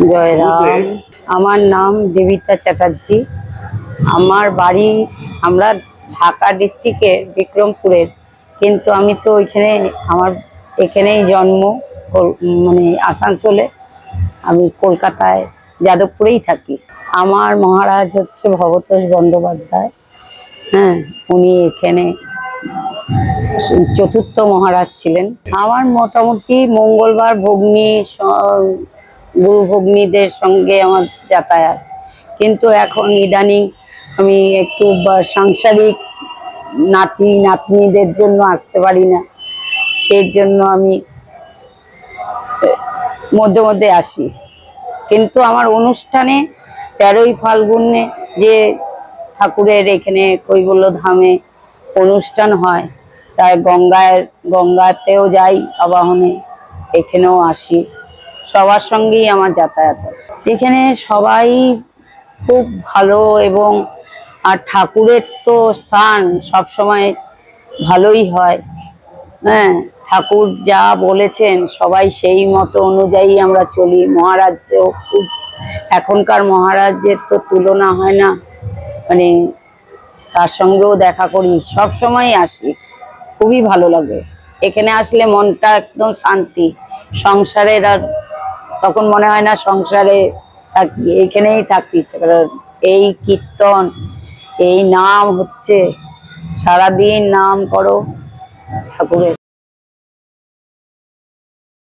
জয় রাম। আমার নাম দেবিতা চ্যাটার্জি। আমার বাড়ি আমরা ঢাকা ডিস্ট্রিক্টের বিক্রমপুরের, কিন্তু আমি তো আমার এখানেই জন্ম, মানে আসানসোলে। আমি কলকাতায় যাদবপুরেই থাকি। আমার মহারাজ হচ্ছে ভবতোষ বন্দ্যোপাধ্যায়। হ্যাঁ, উনি এখানে চতুর্থ মহারাজ ছিলেন। আমার মোটামুটি মঙ্গলবার গুরু ভগ্নীদের সঙ্গে আমার যাতায়াত, কিন্তু এখন ইদানিং আমি একটু সাংসারিক নাতনিদের জন্য আসতে পারি না, সেই জন্য আমি মধ্যে মধ্যে আসি। কিন্তু আমার অনুষ্ঠানে 13ই ফাল্গুনে যে ঠাকুরের এখানে কৈবল্য ধামে অনুষ্ঠান হয়, তাই গঙ্গাতেও যাই আবাহনে, এখানেও আসি। সবার সঙ্গেই আমার যাতায়াত আছে। এখানে সবাই খুব ভালো, এবং আর ঠাকুরের তো স্থান সবসময় ভালোই হয়। হ্যাঁ, ঠাকুর যা বলেছেন সবাই সেই মতো অনুযায়ী আমরা চলি। মহারাজও খুব, এখনকার মহারাজের তো তুলনা হয় না, মানে তার সঙ্গেও দেখা করি, সব সময় আসি। খুবই ভালো লাগে এখানে আসলে, মনটা একদম শান্তি। সংসারের আর তখন মনে হয় না সংসারে থাকি, এখানেই থাকতে ইচ্ছে করে। এই কীর্তন, এই নাম হচ্ছে, সারাদিন নাম করো ঠাকুরের।